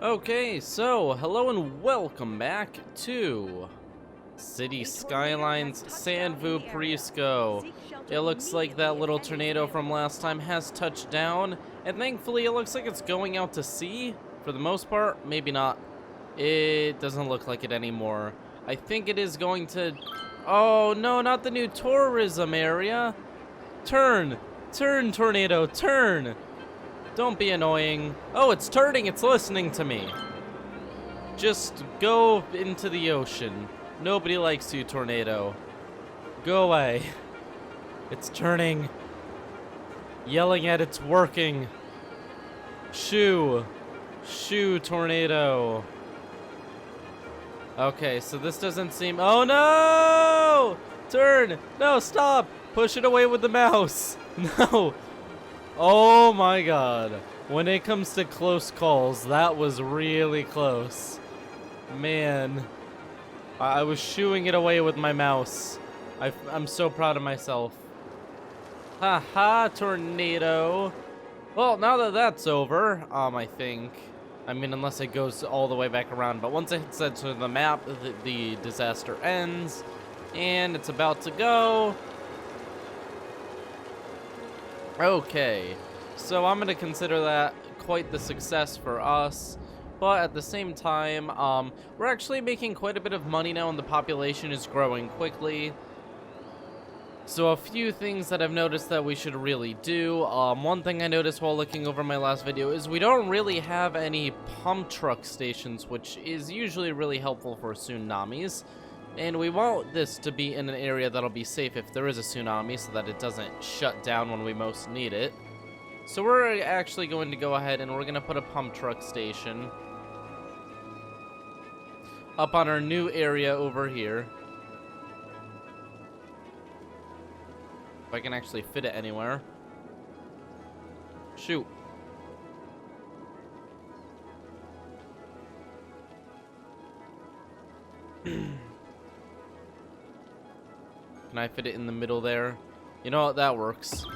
Okay, so hello and welcome back to City Skylines San Vooprisco. It looks like that little tornado from last time has touched down, and thankfully it looks like it's going out to sea for the most part. Maybe not. It doesn't look like it anymore. I think it is going to... Oh no, not the new tourism area. Turn! Turn, tornado, turn! Don't be annoying. Oh, it's turning. It's listening to me. Just go into the ocean. Nobody likes you, tornado. Go away. It's turning. Yelling at it's working. Shoo. Shoo, tornado. Okay, so this doesn't seem... Oh, no! Turn. No, stop. Push it away with the mouse. No. Oh my god. When it comes to close calls, that was really close. Man. I was shooing it away with my mouse. I'm so proud of myself. Ha ha, tornado. Well, now that that's over, I think. I mean, unless it goes all the way back around. But once it hits that to the map, the disaster ends. And it's about to go. Okay, so I'm gonna consider that quite the success for us, but at the same time, we're actually making quite a bit of money now and the population is growing quickly. So a few things that I've noticed that we should really do. One thing I noticed while looking over my last video is we don't really have any pump truck stations, which is usually really helpful for tsunamis. And we want this to be in an area that'll be safe if there is a tsunami so that it doesn't shut down when we most need it. So we're actually going to go ahead and we're going to put a pump truck station up on our new area over here. If I can actually fit it anywhere. Shoot. Can I fit it in the middle there? You know what, that works.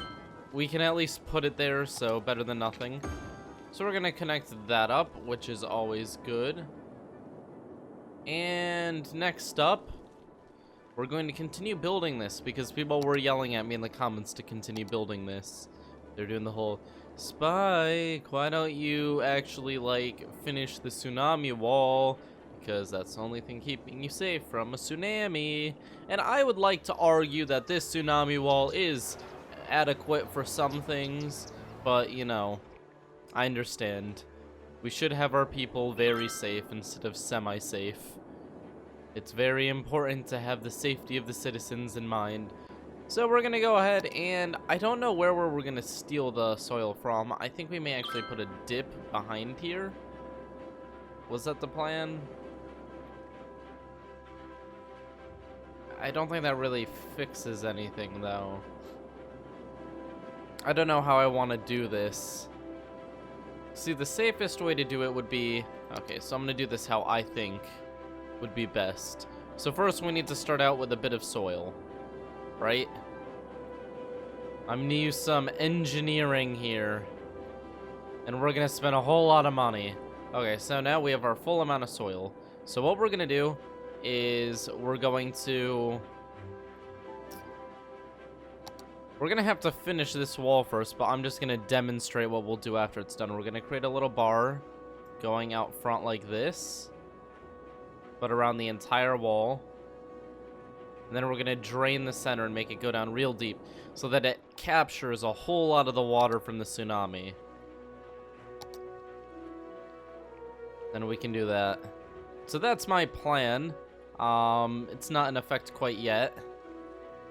We can at least put it there, so better than nothing. So we're gonna connect that up, which is always good. And next up, we're going to continue building this because people were yelling at me in the comments to continue building this. They're doing the whole, Spike, why don't you actually, like, finish the tsunami wall? Because that's the only thing keeping you safe from a tsunami. And I would like to argue that this tsunami wall is adequate for some things, but, you know, I understand. We should have our people very safe instead of semi-safe. It's very important to have the safety of the citizens in mind. So we're going to go ahead and I don't know where we're going to steal the soil from. I think we may actually put a dip behind here. Was that the plan? I don't think that really fixes anything, though. I don't know how I want to do this. See, the safest way to do it would be... Okay, so I'm going to do this how I think would be best. So first we need to start out with a bit of soil, right? I'm going to use some engineering here. And we're going to spend a whole lot of money. Okay, so now we have our full amount of soil. So what we're going to do is we're going to have to finish this wall first, but I'm just going to demonstrate what we'll do after it's done. We're going to create a little bar going out front like this, but around the entire wall. And then we're going to drain the center and make it go down real deep so that it captures a whole lot of the water from the tsunami. Then we can do that. So that's my plan. It's not in effect quite yet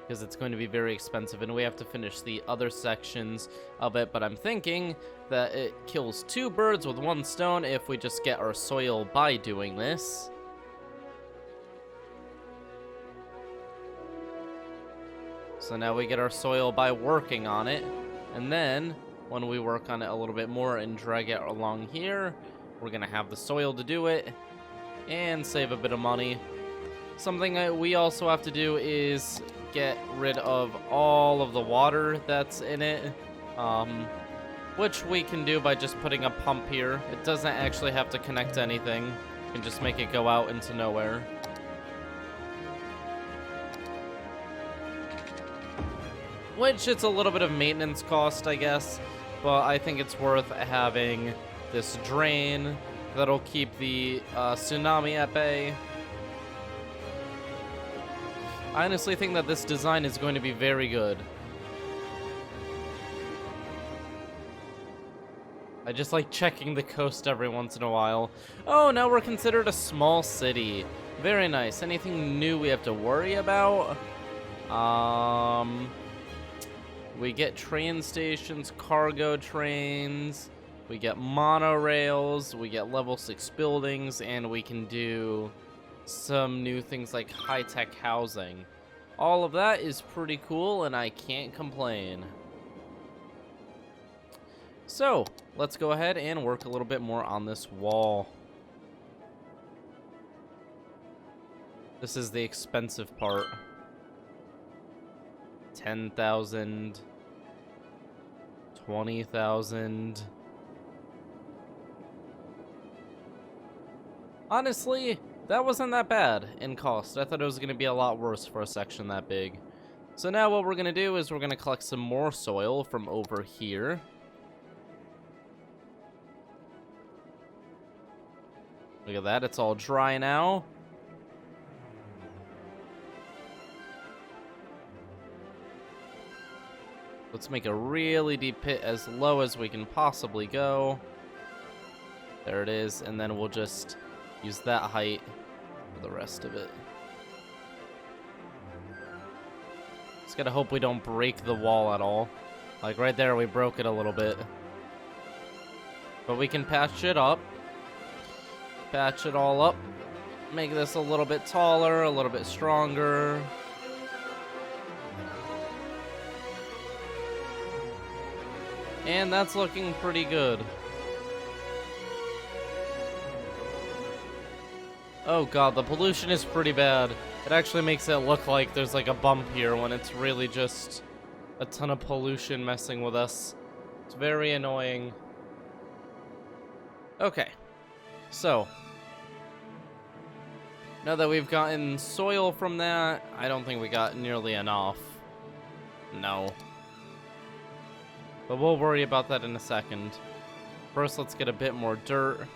because it's going to be very expensive and we have to finish the other sections of it, but I'm thinking that it kills two birds with one stone if we just get our soil by doing this. So now we get our soil by working on it, and then when we work on it a little bit more and drag it along here, we're gonna have the soil to do it and save a bit of money. Something we also have to do is get rid of all of the water that's in it. which we can do by just putting a pump here. It doesn't actually have to connect to anything. You can just make it go out into nowhere. Which, it's a little bit of maintenance cost, I guess, but I think it's worth having this drain that'll keep the tsunami at bay. I honestly think that this design is going to be very good. I just like checking the coast every once in a while. Oh, now we're considered a small city. Very nice. Anything new we have to worry about? We get train stations, cargo trains, we get monorails, we get level 6 buildings, and we can do some new things like high-tech housing. All of that is pretty cool, and I can't complain. So, let's go ahead and work a little bit more on this wall. This is the expensive part. 10,000, 20,000. Honestly, that wasn't that bad in cost. I thought it was going to be a lot worse for a section that big. So now what we're going to do is we're going to collect some more soil from over here. Look at that, it's all dry now. Let's make a really deep pit as low as we can possibly go. There it is, and then we'll just use that height for the rest of it. Just gotta hope we don't break the wall at all. Like right there, we broke it a little bit. But we can patch it up. Patch it all up. Make this a little bit taller, a little bit stronger. And that's looking pretty good. Oh god, the pollution is pretty bad. It actually makes it look like there's like a bump here when it's really just a ton of pollution messing with us. It's very annoying. Okay, so now that we've gotten soil from that, I don't think we got nearly enough. No. But we'll worry about that in a second. First, let's get a bit more dirt.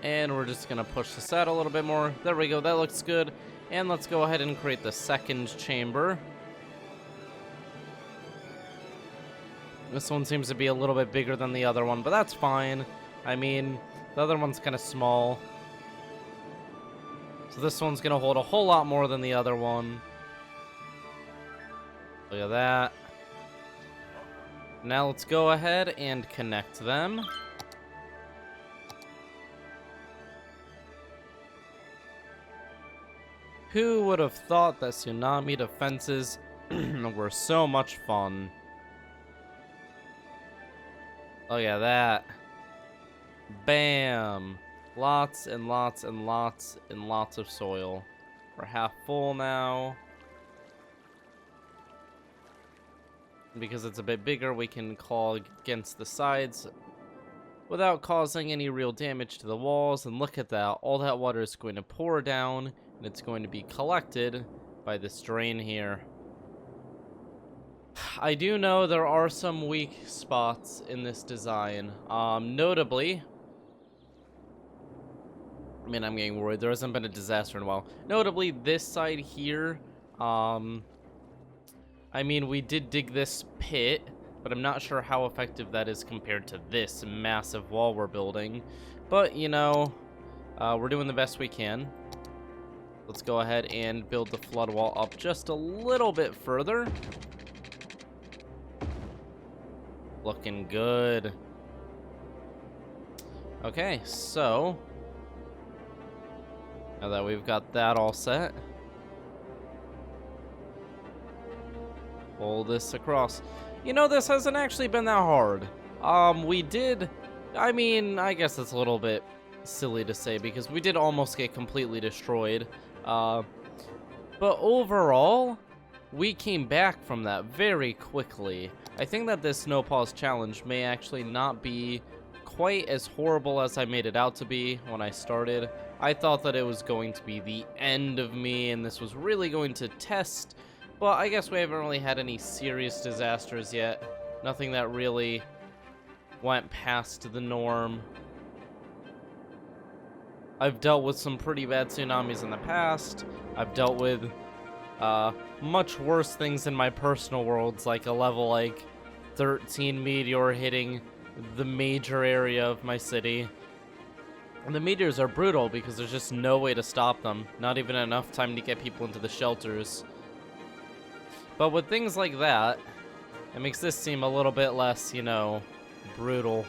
And we're just gonna push this out a little bit more. There we go, that looks good. And let's go ahead and create the second chamber. This one seems to be a little bit bigger than the other one, but that's fine. I mean, the other one's kind of small. So this one's gonna hold a whole lot more than the other one. Look at that. Now let's go ahead and connect them. Who would have thought that tsunami defenses were so much fun? Look at that. Bam. Lots and lots and lots and lots of soil. We're half full now. Because it's a bit bigger, we can claw against the sides without causing any real damage to the walls. And look at that. All that water is going to pour down, and it's going to be collected by this drain here. I do know there are some weak spots in this design. Notably, I mean, I'm getting worried. There hasn't been a disaster in a while. Notably, this side here, I mean, we did dig this pit, but I'm not sure how effective that is compared to this massive wall we're building. But, you know, we're doing the best we can. Let's go ahead and build the flood wall up just a little bit further. Looking good. Okay, so Now that we've got that all set, pull this across. You know, this hasn't actually been that hard. We did, I mean, I guess it's a little bit silly to say because we did almost get completely destroyed. But overall, we came back from that very quickly. I think that this no pause challenge may actually not be quite as horrible as I made it out to be when I started. I thought that it was going to be the end of me and this was really going to test, but I guess we haven't really had any serious disasters yet. Nothing that really went past the norm. I've dealt with some pretty bad tsunamis in the past. I've dealt with much worse things in my personal worlds, like a level like 13 meteor hitting the major area of my city. And the meteors are brutal because there's just no way to stop them. Not even enough time to get people into the shelters. But with things like that, it makes this seem a little bit less, you know, brutal.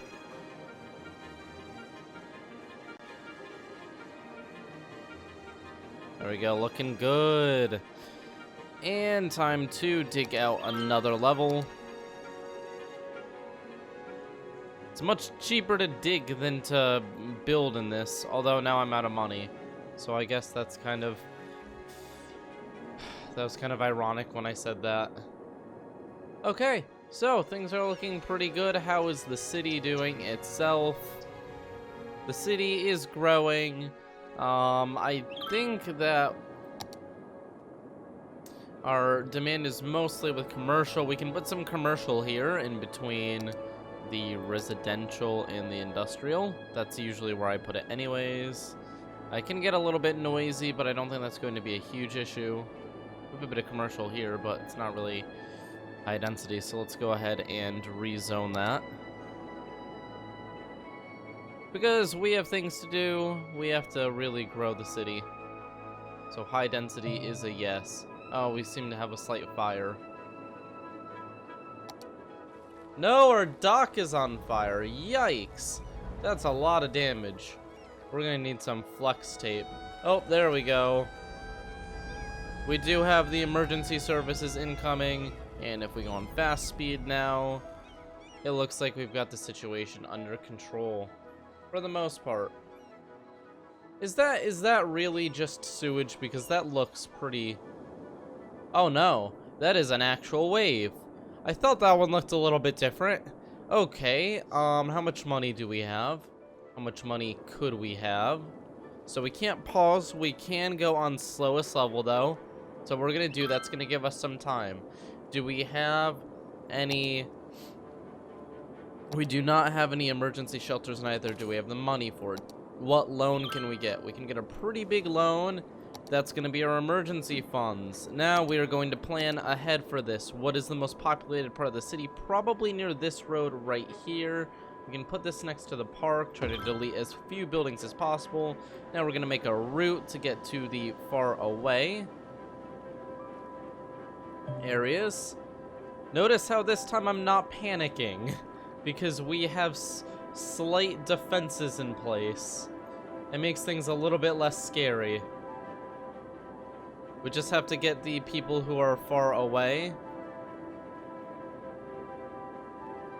There we go, looking good. And time to dig out another level. It's much cheaper to dig than to build in this, although now I'm out of money. So I guess that's kind of... that was kind of ironic when I said that. Okay, so things are looking pretty good. How is the city doing itself? The city is growing. I think that our demand is mostly with commercial. We can put some commercial here in between the residential and the industrial. That's usually where I put it anyways. I can get a little bit noisy, but I don't think that's going to be a huge issue. We have a bit of commercial here, but it's not really high density, so let's go ahead and rezone that. Because we have things to do, we have to really grow the city. So high density is a yes. Oh, we seem to have a slight fire. No, our dock is on fire. Yikes. That's a lot of damage. We're gonna need some flex tape. Oh, there we go. We do have the emergency services incoming, and if we go on fast speed now, it looks like we've got the situation under control. For the most part. Is that really just sewage? Because that looks pretty... Oh no, that is an actual wave. I thought that one looked a little bit different. Okay, how much money do we have? How much money could we have? So we can't pause, we can go on slowest level though. So we're gonna do, that's gonna give us some time. Do we have any... We do not have any emergency shelters, neither do we have the money for it. What loan can we get? We can get a pretty big loan. That's going to be our emergency funds. Now we are going to plan ahead for this. What is the most populated part of the city? Probably near this road right here. We can put this next to the park, try to delete as few buildings as possible. Now we're going to make a route to get to the far away areas. Notice how this time I'm not panicking. Because we have slight defenses in place. It makes things a little bit less scary. We just have to get the people who are far away.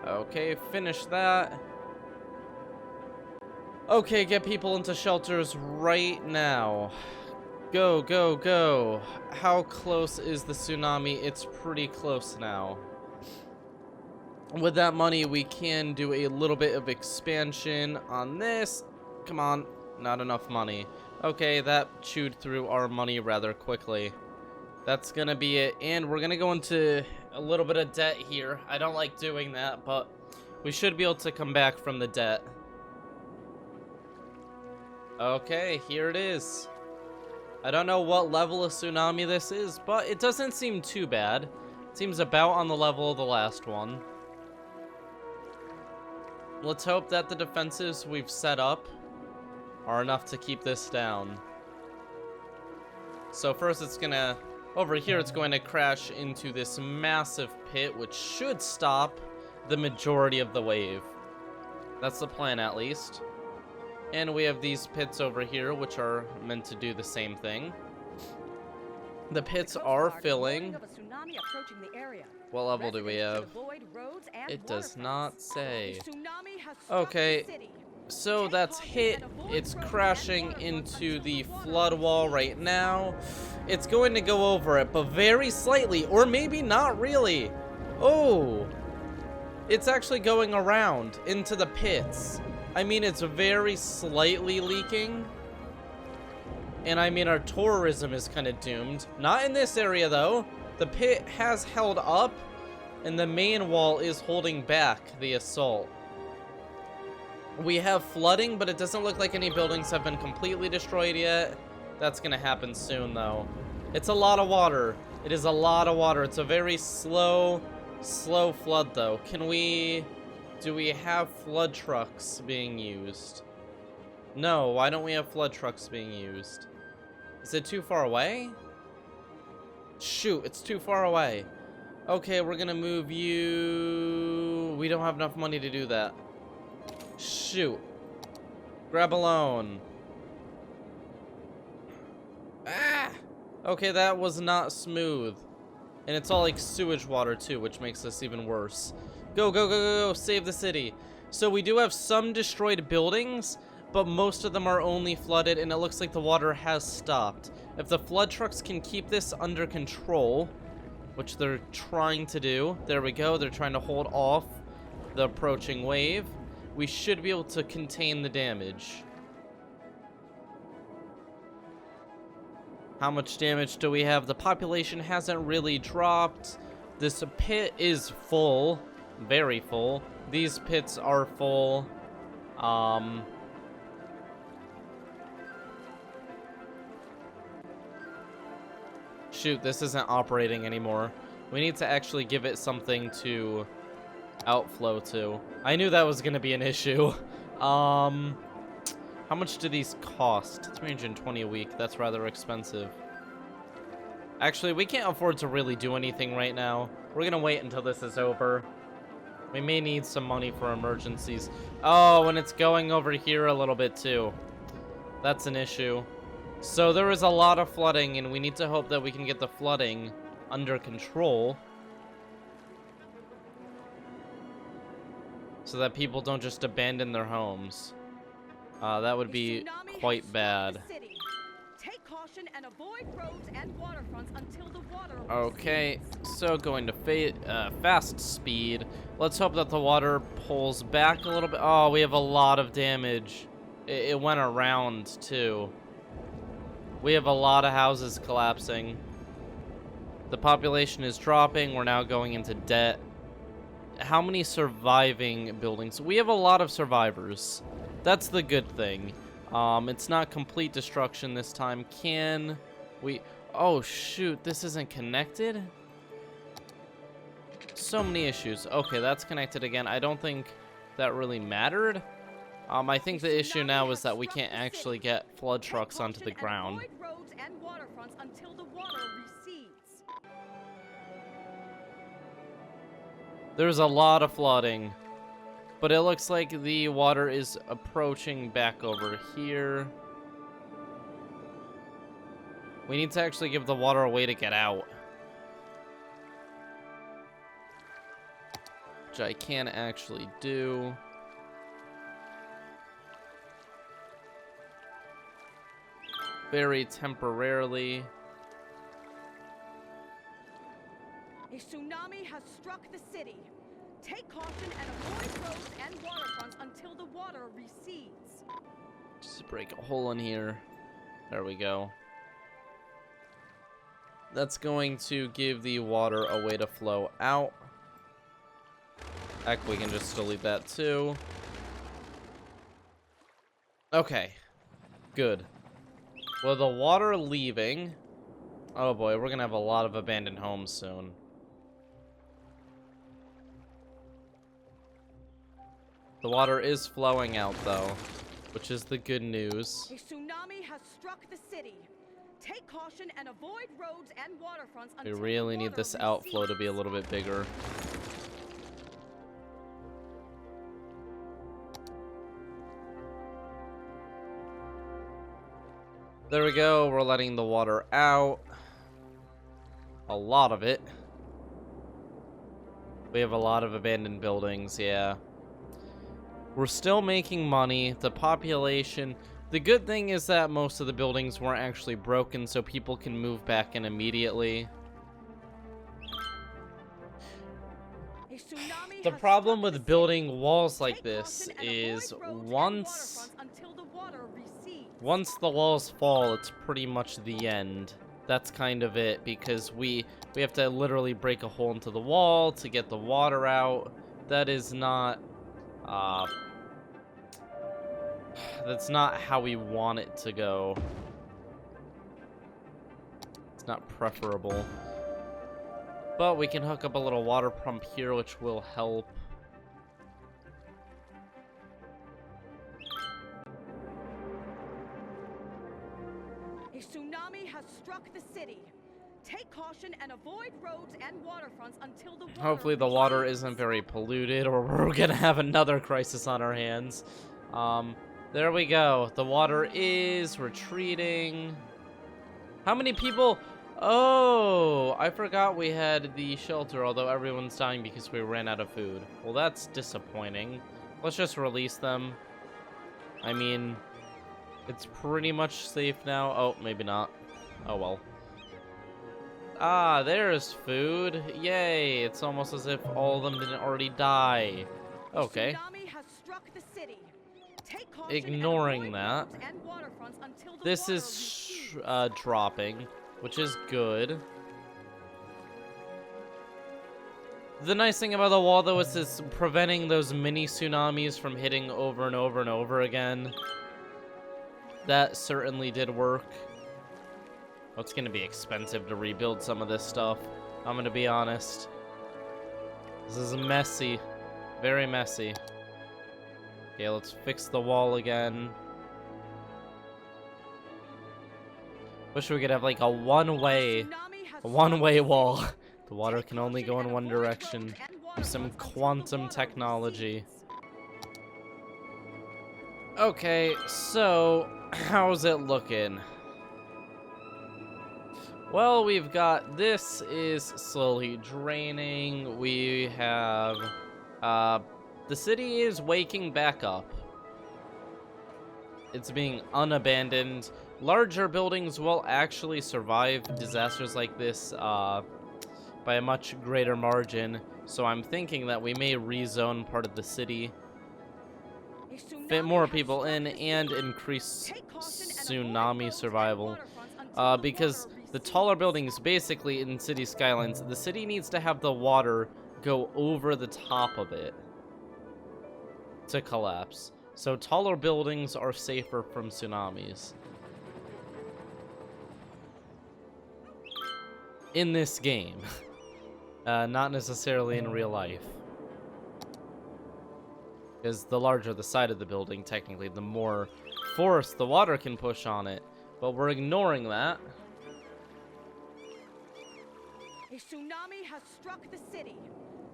Okay, finish that. Okay, get people into shelters right now. Go, go, go. How close is the tsunami? It's pretty close now. With that money, we can do a little bit of expansion on this. Come on, not enough money. Okay, that chewed through our money rather quickly. That's gonna be it, and we're gonna go into a little bit of debt here. I don't like doing that, but we should be able to come back from the debt. Okay, here it is. I don't know what level of tsunami this is, but it doesn't seem too bad. It seems about on the level of the last one. Let's hope that the defenses we've set up are enough to keep this down. So first it's gonna, over here it's going to crash into this massive pit, which should stop the majority of the wave. That's the plan, at least. And we have these pits over here, which are meant to do the same thing. The pits are filling. What level do we have? It does not say. Okay, so that's hit. It's crashing into the flood wall right now. It's going to go over it, but very slightly, or maybe not really. Oh, it's actually going around into the pits. I mean, it's very slightly leaking. And I mean, our tourism is kind of doomed. Not in this area, though. The pit has held up, and the main wall is holding back the assault. We have flooding, but it doesn't look like any buildings have been completely destroyed yet. That's going to happen soon, though. It's a lot of water. It is a lot of water. It's a very slow flood, though. Do we have flood trucks being used? No, why don't we have flood trucks being used? Is it too far away? Shoot, it's too far away. Okay, we're gonna move you. We don't have enough money to do that. Shoot. Grab a loan. Ah! Okay, that was not smooth. And it's all like sewage water too, which makes this even worse. Go, go, go, go, go, save the city. So we do have some destroyed buildings, but most of them are only flooded, and it looks like the water has stopped. If the flood trucks can keep this under control, which they're trying to do, there we go, they're trying to hold off the approaching wave, we should be able to contain the damage. How much damage do we have? The population hasn't really dropped. This pit is full, very full. These pits are full. Shoot, this isn't operating anymore. We need to actually give it something to outflow to. I knew that was gonna be an issue. How much do these cost? 320 a week. That's rather expensive. Actually, we can't afford to really do anything right now. We're gonna wait until this is over. We may need some money for emergencies. Oh, and it's going over here a little bit too. That's an issue. So there is a lot of flooding, and we need to hope that we can get the flooding under control so that people don't just abandon their homes. That would be quite bad. Take caution and avoid roads and waterfronts until the water okay, so going to fast speed. Let's hope that the water pulls back a little bit. Oh, we have a lot of damage. It went around too. We have a lot of houses collapsing. The population is dropping. We're now going into debt. How many surviving buildings? We have a lot of survivors. That's the good thing. It's not complete destruction this time. Can we... Oh, shoot. This isn't connected? So many issues. Okay, that's connected again. I don't think that really mattered. I think the issue now is that we can't actually get flood trucks onto the ground. There's a lot of flooding, but it looks like the water is approaching back over here. We need to actually give the water a way to get out, which I can actually do. Very temporarily. A tsunami has struck the city. Take caution and avoid roads and waterfronts until the water recedes. Just break a hole in here. There we go. That's going to give the water a way to flow out. Heck, we can just delete that too. Okay. Good. Well, the water leaving. Oh boy, we're gonna have a lot of abandoned homes soon. The water is flowing out though, which is the good news. A tsunami has struck the city. Take caution and avoid roads and waterfronts until we really need this outflow to be a little bit bigger. There we go. We're letting the water out. A lot of it. We have a lot of abandoned buildings, yeah. We're still making money. The population... The good thing is that most of the buildings weren't actually broken, so people can move back in immediately. The problem with building walls like this is once the walls fall, it's pretty much the end. That's kind of it, because we have to literally break a hole into the wall to get the water out. That is not... that's not how we want it to go. It's not preferable. But we can hook up a little water pump here, which will help. A tsunami has struck the city. Take caution and avoid roads and waterfronts until the water Hopefully the water isn't very polluted, or we're gonna have another crisis on our hands. There we go. The water is retreating. How many people? Oh, I forgot we had the shelter, although everyone's dying because we ran out of food. Well, that's disappointing. Let's just release them. I mean, it's pretty much safe now. Oh, maybe not. Oh, well. Ah, there's food. Yay. It's almost as if all of them didn't already die. Okay. Ignoring that. This is dropping, which is good. The nice thing about the wall, though, is it's preventing those mini tsunamis from hitting over and over and over again. That certainly did work. Well, it's going to be expensive to rebuild some of this stuff. I'm going to be honest. This is messy. Very messy. Okay, let's fix the wall again. Wish we could have like a one-way wall. The water can only go in one direction. Some quantum technology. Okay, so how's it looking? Well, we've got this is slowly draining. We have the city is waking back up. It's being unabandoned. Larger buildings will actually survive disasters like this by a much greater margin. So I'm thinking that we may rezone part of the city, fit more people in, and increase tsunami survival. Because the taller buildings, basically in city skylines, the city needs to have the water go over the top of it to collapse. So taller buildings are safer from tsunamis. In this game. Not necessarily in real life. Because the larger the side of the building, technically, the more force the water can push on it. But we're ignoring that. A tsunami has struck the city.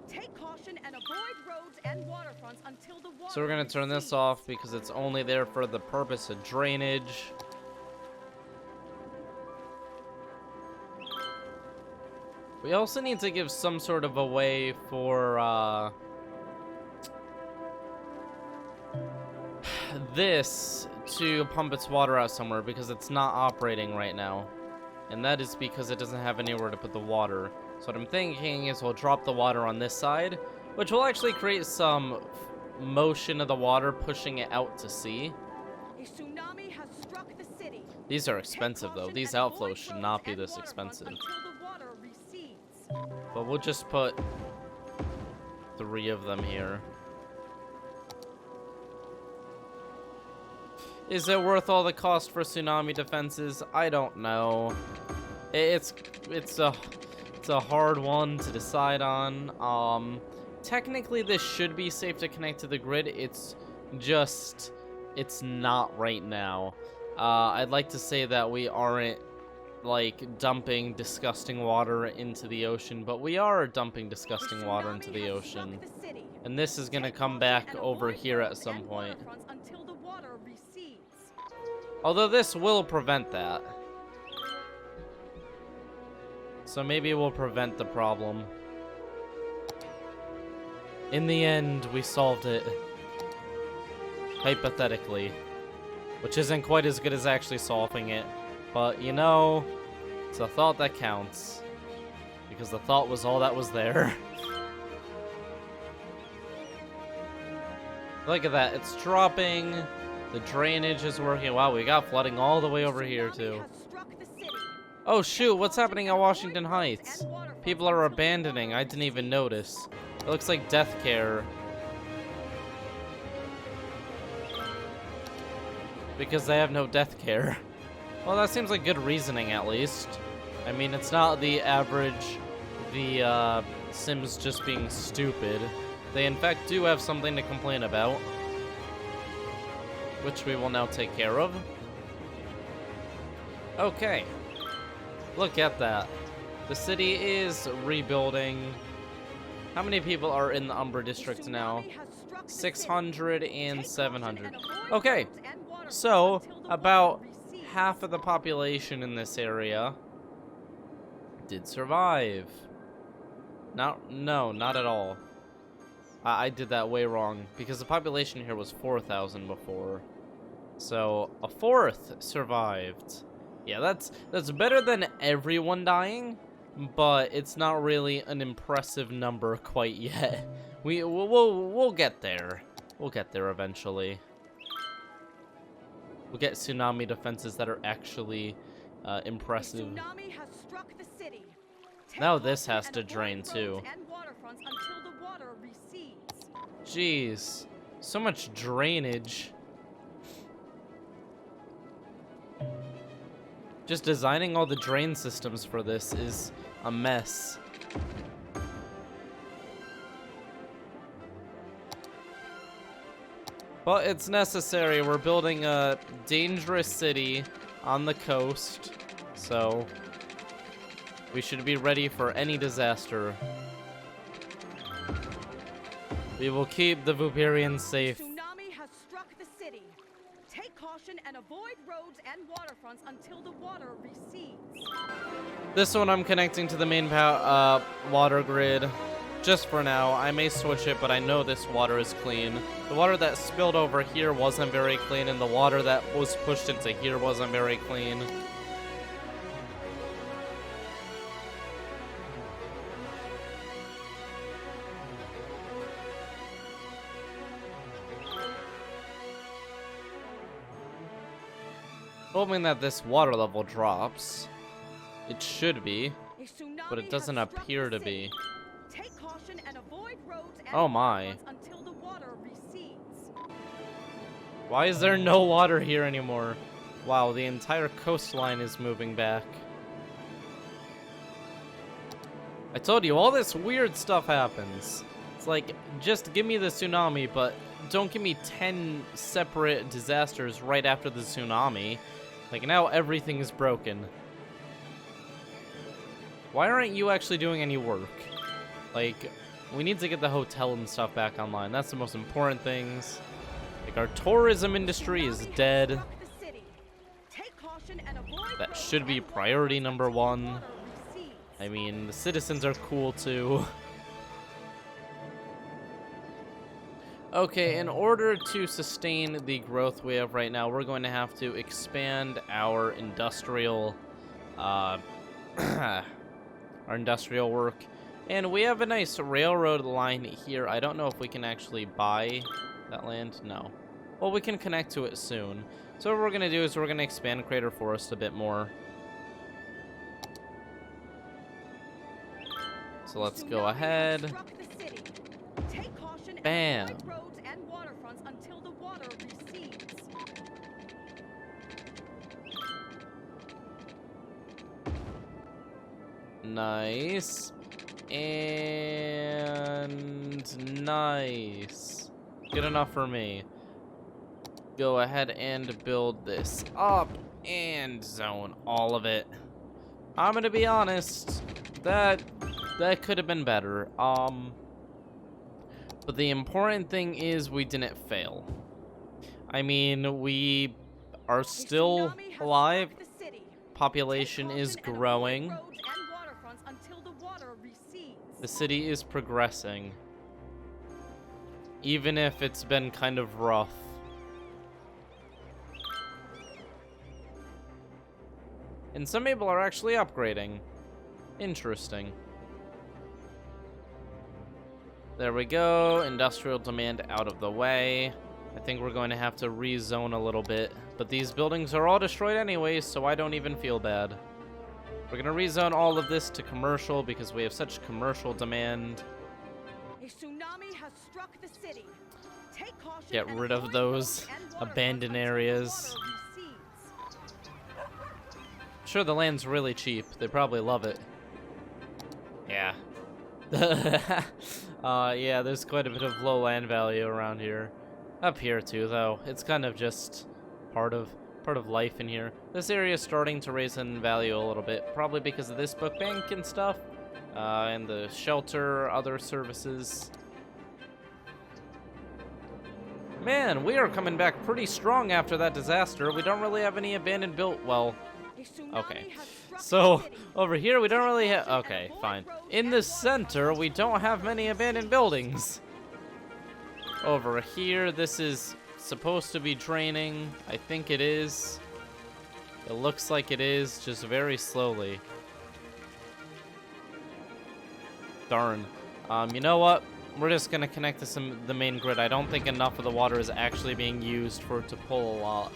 Take caution and avoid roads and waterfronts until the water. So we're going to turn this off because it's only there for the purpose of drainage. We also need to give some sort of a way for this to pump its water out somewhere, because it's not operating right now. And that is because it doesn't have anywhere to put the water. So what I'm thinking is we'll drop the water on this side, which will actually create some motion of the water pushing it out to sea. A tsunami has struck the city. These are expensive though. These outflows should not be this expensive. But we'll just put 3 of them here. Is it worth all the cost for tsunami defenses? I don't know. It's a hard one to decide on. Technically this should be safe to connect to the grid. It's not right now. I'd like to say that we aren't like dumping disgusting water into the ocean, but we are dumping disgusting water into the ocean. And this is gonna come back over here at some point. Although this will prevent that. So maybe it will prevent the problem. In the end, we solved it. Hypothetically. Which isn't quite as good as actually solving it. But, you know, it's a thought that counts. Because the thought was all that was there. Look at that, it's dropping. The drainage is working. Wow, we got flooding all the way over here, too. Oh, shoot, what's happening at Washington Heights? People are abandoning. I didn't even notice. It looks like death care. Because they have no death care. Well, that seems like good reasoning, at least. I mean, it's not the average, Sims just being stupid. They, in fact, do have something to complain about. Which we will now take care of. Okay. Look at that. The city is rebuilding. How many people are in the Umbra district now? 600 and 700. Okay. So, about half of the population in this area did survive. No, not at all. I did that way wrong, because the population here was 4,000 before. So, a fourth survived. Yeah, that's better than everyone dying, but it's not really an impressive number quite yet. We'll get there. We'll get there eventually. We'll get tsunami defenses that are actually impressive. Tsunami has struck the city. Now this has to drain too. Until the water recedes. Jeez, so much drainage. Just designing all the drain systems for this is a mess. But it's necessary. We're building a dangerous city on the coast, so we should be ready for any disaster. We will keep the Vooperians safe. Tsunami has struck the city. Take caution and avoid roads and waterfronts until the water recedes. This one I'm connecting to the main water grid. Just for now. I may switch it, but I know this water is clean. The water that spilled over here wasn't very clean, and the water that was pushed into here wasn't very clean. Hoping that this water level drops. It should be, but it doesn't appear to be. Take caution and avoid roads and oh my. until the water recedes. Why is there no water here anymore? Wow, the entire coastline is moving back. I told you, all this weird stuff happens. It's like, just give me the tsunami, but don't give me 10 separate disasters right after the tsunami. Like, now everything is broken. Why aren't you actually doing any work? Like, we need to get the hotel and stuff back online. That's the most important things. Like, our tourism industry is dead. That should be priority number one. I mean, the citizens are cool too. Okay, in order to sustain the growth we have right now, we're going to have to expand our industrial, our industrial work. And we have a nice railroad line here. I don't know if we can actually buy that land. No. Well, we can connect to it soon. So what we're going to do is we're going to expand Crater Forest a bit more. So let's go ahead. Bam. Nice. And nice. Good enough for me. Go ahead and build this up and zone all of it. I'm gonna be honest, that could have been better. But the important thing is we didn't fail. I mean, we are still Tsunami has alive. struck the city. Population Take is caution and avoid growing. roads and waterfronts until the water recedes. The city is progressing. Even if it's been kind of rough. And some people are actually upgrading. Interesting. There we go. Industrial demand out of the way. I think we're going to have to rezone a little bit. But these buildings are all destroyed anyways, so I don't even feel bad. We're going to rezone all of this to commercial because we have such commercial demand. A tsunami has struck the city. Take caution Get and rid of avoid those roads and waterfronts abandoned until the areas. water recedes. I'm sure the land's really cheap. They probably love it. Yeah. Yeah, there's quite a bit of low land value around here. Up here too, though. It's kind of just part of life in here. This area is starting to raise in value a little bit, probably because of this book bank and stuff, and the shelter, other services. Man, we are coming back pretty strong after that disaster. We don't really have any abandoned built. Well, A tsunami okay. has struck So the city. over here we don't really have. Take caution Okay, and avoid fine. roads In and the waterfronts center, we until don't the have water many abandoned buildings. Over here, this is supposed to be draining. I think it is. It looks like it is, just very slowly. Darn. You know what? We're just gonna connect to the main grid. I don't think enough of the water is actually being used for it to pull a lot.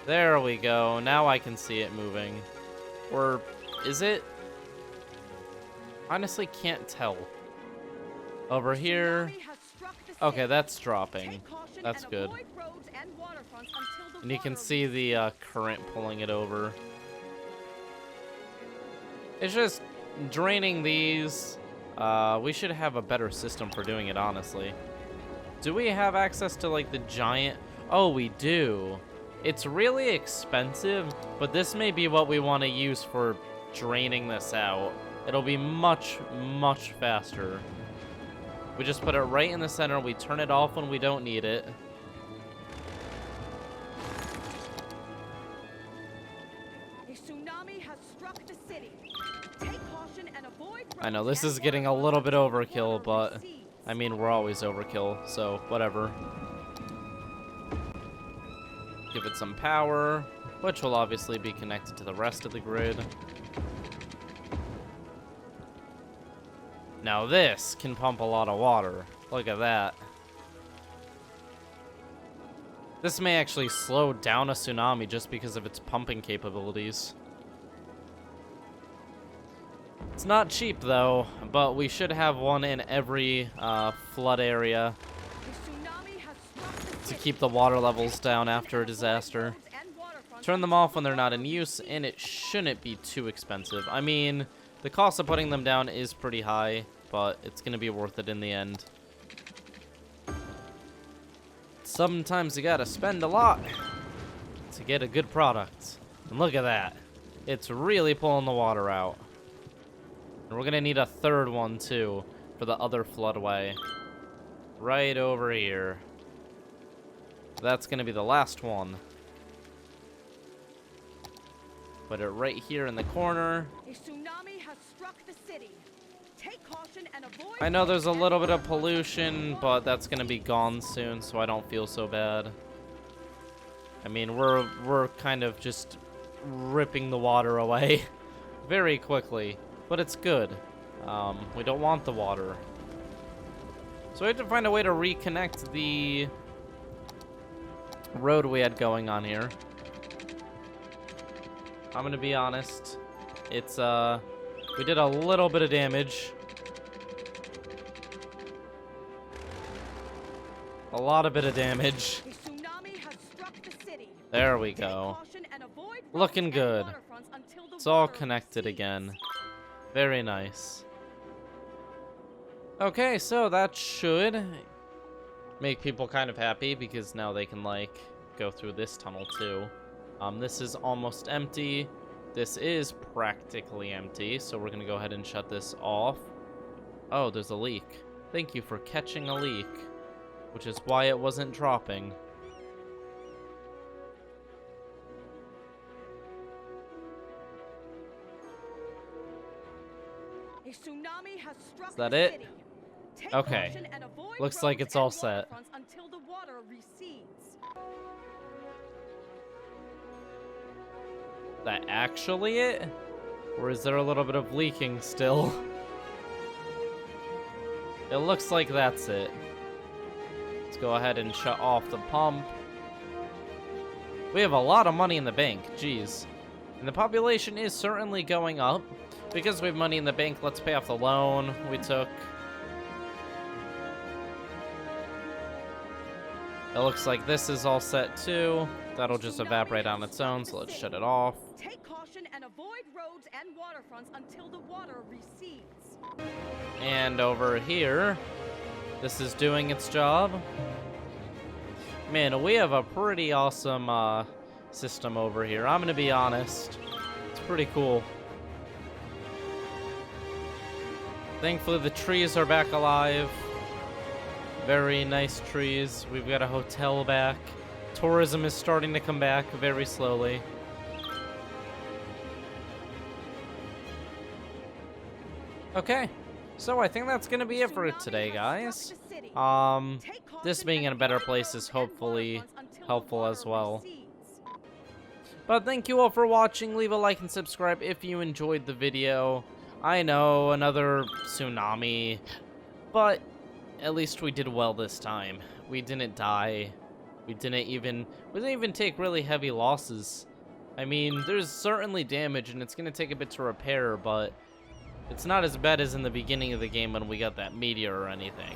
There we go. Now I can see it moving. Or is it? Honestly, can't tell. Over here. Tsunami has struck the Okay, city. that's dropping. Take caution That's and good. avoid roads and waterfronts until the And you can water see the recedes. current pulling it over. It's just draining these. We should have a better system for doing it, honestly. Do we have access to, like, the giant... Oh, we do. It's really expensive, but this may be what we want to use for draining this out. It'll be much, much faster. We just put it right in the center. We turn it off when we don't need it. A tsunami has struck the city. Take caution and avoid I know roads this and is getting a waterfronts little bit until the overkill, water but recedes. I mean, we're always overkill, so whatever. Give it some power, which will obviously be connected to the rest of the grid. Now this can pump a lot of water. Look at that. This may actually slow down a tsunami just because of its pumping capabilities. It's not cheap though, but we should have one in every flood area A tsunami has struck the to city. keep the water levels down after a disaster. Turn them off when they're not in use, and it shouldn't be too expensive. I mean, the cost of putting them down is pretty high, but it's going to be worth it in the end. Sometimes you gotta spend a lot to get a good product. And look at that. It's really pulling the water out. And we're gonna need a third one too for the other floodway. Right over here. That's gonna be the last one. Put it right here in the corner. A tsunami has struck the city. Take caution and avoid I know there's a roads little and bit of waterfronts pollution, until the but water that's gonna be recedes. gone soon, so I don't feel so bad. I mean, we're kind of just ripping the water away very quickly, but it's good. We don't want the water. So we have to find a way to reconnect the road we had going on here. I'm gonna be honest. It's, we did a little bit of damage. A lot of bit of damage. A tsunami has struck the city. There we Take go. caution and avoid roads Looking and good. waterfronts until the It's all water connected recedes. again. Very nice. Okay, so that should make people kind of happy because now they can, like, go through this tunnel too. This is almost empty. This is practically empty, so we're gonna go ahead and shut this off. Oh, there's a leak. Thank you for catching a leak, which is why it wasn't dropping. tsunami has struck Is that the it? city. Take Okay. caution and avoid Looks like roads it's all and set. waterfronts until the water recedes. That actually it? Or is there a little bit of leaking still? It looks like that's it. Let's go ahead and shut off the pump. We have a lot of money in the bank, jeez. And the population is certainly going up. Because we have money in the bank, let's pay off the loan we took. It looks like this is all set too. That'll just evaporate on its own, so let's shut it off. Take caution and avoid roads and waterfronts until the water recedes. And over here, this is doing its job. Man, we have a pretty awesome system over here. I'm gonna be honest. It's pretty cool. Thankfully, the trees are back alive. Very nice trees. We've got a hotel back. Tourism is starting to come back very slowly. Okay, so I think that's gonna be it for today, guys. This being in a better place is hopefully helpful as well. But thank you all for watching. Leave a like and subscribe if you enjoyed the video. I know, another tsunami, but at least we did well this time. We didn't die. We didn't even take really heavy losses. I mean, there's certainly damage and it's gonna take a bit to repair, but it's not as bad as in the beginning of the game when we got that meteor or anything.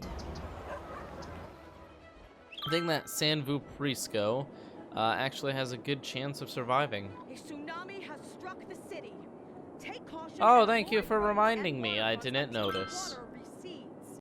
I think that San Vooprisco actually has a good chance of surviving. A tsunami has struck the city. Take caution. Oh, and thank you avoid for roads reminding and me. I waterfronts didn't until the notice. water